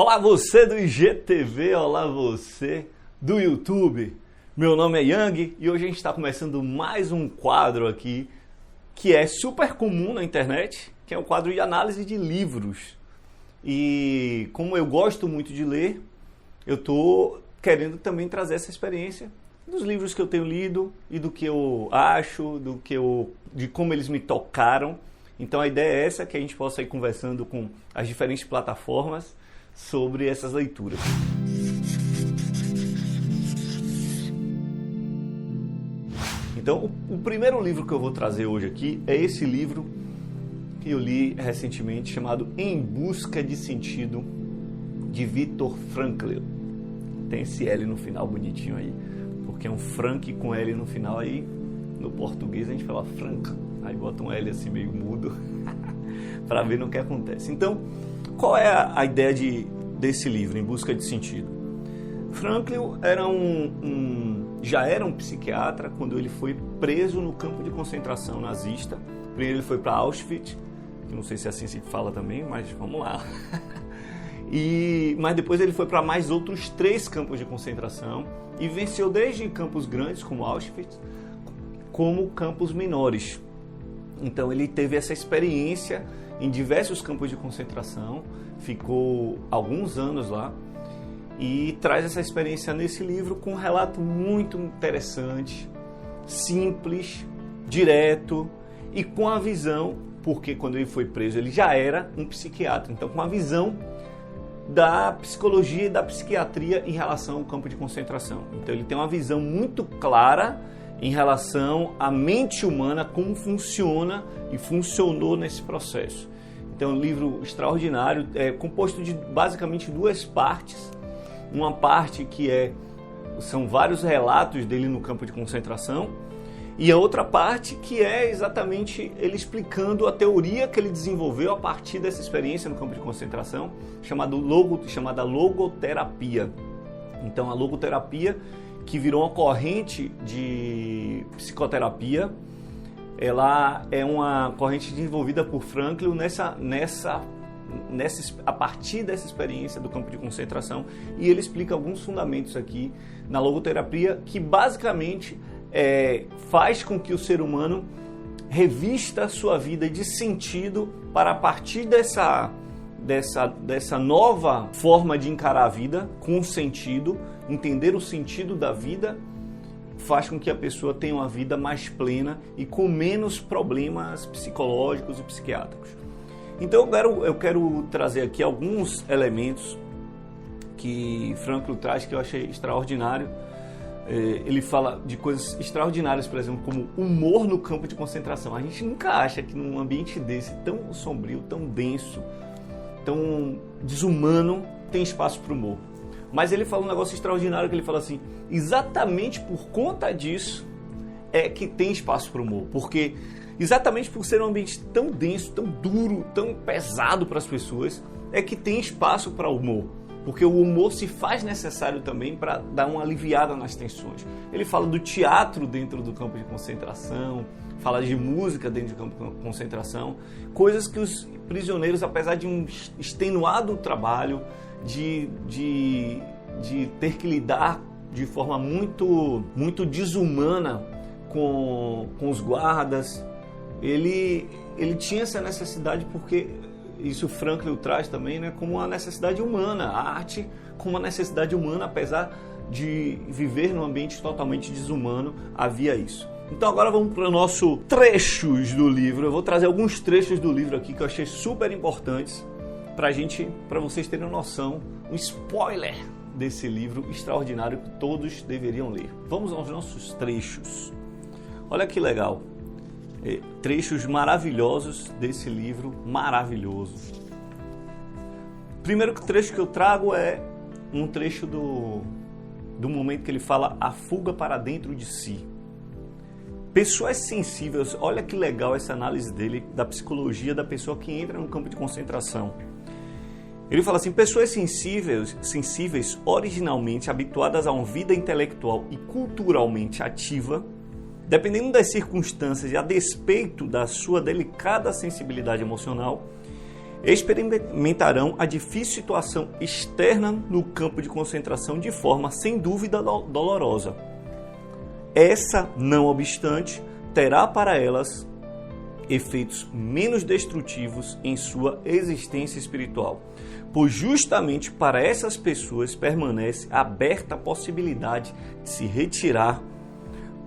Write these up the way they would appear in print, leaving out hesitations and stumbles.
Olá você do IGTV, olá você do YouTube. Meu nome é Yang e hoje a gente está começando mais um quadro aqui que é super comum na internet, que é o quadro de análise de livros. E como eu gosto muito de ler, eu estou querendo também trazer essa experiência dos livros que eu tenho lido e do que eu acho, de como eles me tocaram. Então a ideia é essa, que a gente possa ir conversando com as diferentes plataformas sobre essas leituras. Então o primeiro livro que eu vou trazer hoje aqui é esse livro que eu li recentemente, chamado Em Busca de Sentido, de Viktor Frankl. Tem esse L no final bonitinho aí, porque é um Frank com L no final, aí no português a gente fala Frank, aí bota um L assim meio mudo para ver no que acontece. Então, qual é a ideia desse livro, Em Busca de Sentido? Frankl já era um psiquiatra quando ele foi preso no campo de concentração nazista. Primeiro ele foi para Auschwitz, que não sei se assim se fala também, mas vamos lá. Mas depois ele foi para mais outros 3 campos de concentração e venceu desde campos grandes, como Auschwitz, como campos menores. Então ele teve essa experiência em diversos campos de concentração, ficou alguns anos lá e traz essa experiência nesse livro com um relato muito interessante, simples, direto e com a visão, porque quando ele foi preso ele já era um psiquiatra, então com a visão da psicologia e da psiquiatria em relação ao campo de concentração. Então ele tem uma visão muito clara em relação à mente humana, como funciona e funcionou nesse processo. Então é um livro extraordinário, é composto de basicamente 2 partes. Uma parte que são vários relatos dele no campo de concentração, e a outra parte que é exatamente ele explicando a teoria que ele desenvolveu a partir dessa experiência no campo de concentração, chamada logoterapia. Então a logoterapia, que virou uma corrente de psicoterapia, ela é uma corrente desenvolvida por Frankl a partir dessa experiência do campo de concentração, e ele explica alguns fundamentos aqui na logoterapia que basicamente faz com que o ser humano revista a sua vida de sentido para, a partir dessa nova forma de encarar a vida com sentido, entender o sentido da vida, faz com que a pessoa tenha uma vida mais plena e com menos problemas psicológicos e psiquiátricos. Então eu quero trazer aqui alguns elementos que Frankl traz que eu achei extraordinário. Ele fala de coisas extraordinárias, por exemplo, como humor no campo de concentração. A gente nunca acha que num ambiente desse, tão sombrio, tão denso, tão desumano, tem espaço para o humor. Mas ele fala um negócio extraordinário, que ele fala assim, exatamente por conta disso é que tem espaço para o humor. Porque exatamente por ser um ambiente tão denso, tão duro, tão pesado para as pessoas, é que tem espaço para o humor. Porque o humor se faz necessário também para dar uma aliviada nas tensões. Ele fala do teatro dentro do campo de concentração, fala de música dentro do campo de concentração, coisas que os prisioneiros, apesar de um extenuado trabalho, de ter que lidar de forma muito, muito desumana com os guardas, ele tinha essa necessidade, porque isso Frankl traz também, né, como uma necessidade humana, a arte como uma necessidade humana, apesar de viver num ambiente totalmente desumano, havia isso. Então agora vamos para o nosso trechos do livro. Eu vou trazer alguns trechos do livro aqui que eu achei super importantes para vocês terem noção, um spoiler desse livro extraordinário que todos deveriam ler. Vamos aos nossos trechos. Olha que legal. Trechos maravilhosos desse livro maravilhoso. Primeiro trecho que eu trago é um trecho do momento que ele fala a fuga para dentro de si. Pessoas sensíveis, olha que legal essa análise dele da psicologia da pessoa que entra no campo de concentração. Ele fala assim, pessoas sensíveis originalmente habituadas a uma vida intelectual e culturalmente ativa, dependendo das circunstâncias e a despeito da sua delicada sensibilidade emocional, experimentarão a difícil situação externa no campo de concentração de forma, sem dúvida, dolorosa. Essa, não obstante, terá para elas efeitos menos destrutivos em sua existência espiritual, pois justamente para essas pessoas permanece aberta a possibilidade de se retirar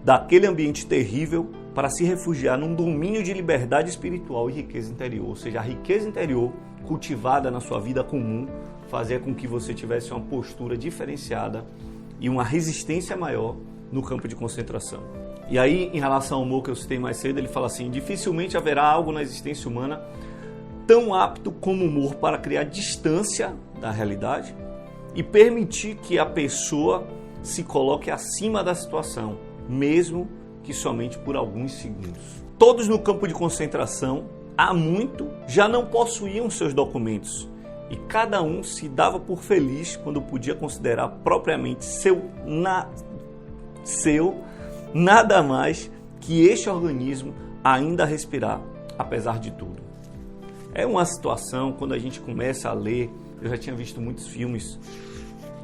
daquele ambiente terrível para se refugiar num domínio de liberdade espiritual e riqueza interior. Ou seja, a riqueza interior cultivada na sua vida comum fazia com que você tivesse uma postura diferenciada e uma resistência maior no campo de concentração. E aí, em relação ao humor que eu citei mais cedo, ele fala assim: dificilmente haverá algo na existência humana tão apto como o humor para criar distância da realidade e permitir que a pessoa se coloque acima da situação, mesmo que somente por alguns segundos. Todos no campo de concentração, há muito, já não possuíam seus documentos e cada um se dava por feliz quando podia considerar propriamente seu nada mais que este organismo ainda respirar, apesar de tudo. É uma situação, quando a gente começa a ler, eu já tinha visto muitos filmes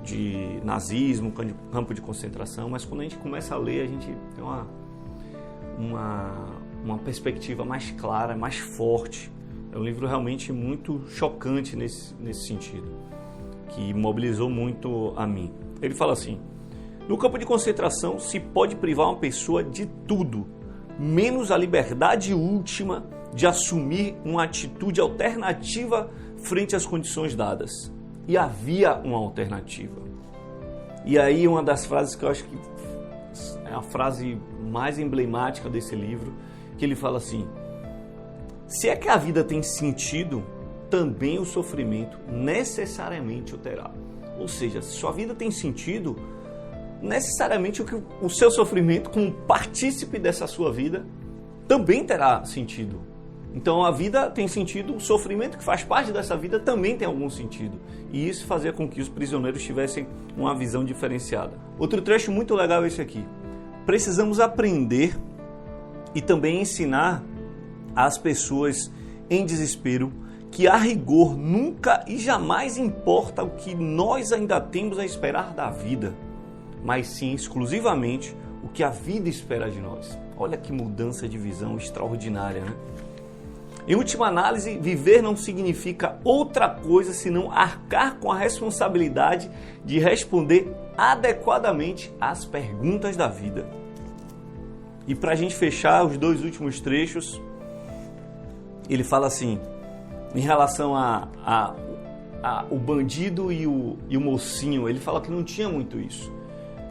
de nazismo, campo de concentração, mas quando a gente começa a ler, a gente tem uma perspectiva mais clara, mais forte. É um livro realmente muito chocante nesse sentido, que mobilizou muito a mim. Ele fala assim: no campo de concentração se pode privar uma pessoa de tudo, menos a liberdade última de assumir uma atitude alternativa frente às condições dadas. E havia uma alternativa. E aí uma das frases que eu acho que é a frase mais emblemática desse livro, que ele fala assim: se é que a vida tem sentido, também o sofrimento necessariamente o terá. Ou seja, se sua vida tem sentido, necessariamente o seu sofrimento, como partícipe dessa sua vida, também terá sentido. Então a vida tem sentido, o sofrimento que faz parte dessa vida também tem algum sentido. E isso fazia com que os prisioneiros tivessem uma visão diferenciada. Outro trecho muito legal é esse aqui. Precisamos aprender e também ensinar às pessoas em desespero que a rigor nunca e jamais importa o que nós ainda temos a esperar da vida, mas sim exclusivamente o que a vida espera de nós. Olha que mudança de visão extraordinária, né? Em última análise, viver não significa outra coisa senão arcar com a responsabilidade de responder adequadamente às perguntas da vida. E para a gente fechar os dois últimos trechos, ele fala assim, em relação o bandido e o mocinho, ele fala que não tinha muito isso.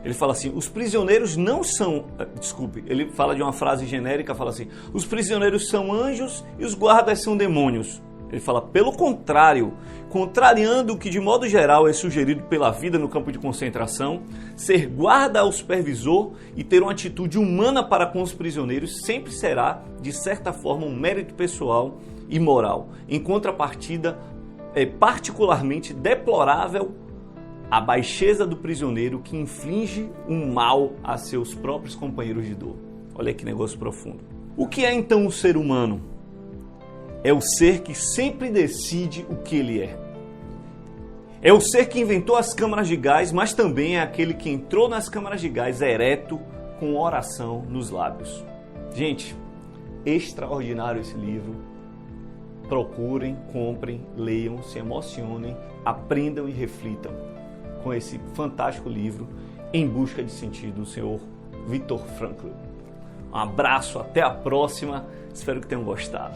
Ele fala assim: os prisioneiros não são... Desculpe, ele fala de uma frase genérica, fala assim: os prisioneiros são anjos e os guardas são demônios. Ele fala, pelo contrário, contrariando o que de modo geral é sugerido pela vida no campo de concentração, ser guarda ao supervisor e ter uma atitude humana para com os prisioneiros sempre será, de certa forma, um mérito pessoal e moral. Em contrapartida, é particularmente deplorável a baixeza do prisioneiro que inflige um mal a seus próprios companheiros de dor. Olha que negócio profundo. O que é então o ser humano? É o ser que sempre decide o que ele é. É o ser que inventou as câmaras de gás, mas também é aquele que entrou nas câmaras de gás ereto com oração nos lábios. Gente, extraordinário esse livro. Procurem, comprem, leiam, se emocionem, aprendam e reflitam com esse fantástico livro Em Busca de Sentido, do senhor Viktor Frankl. Um abraço, até a próxima, espero que tenham gostado.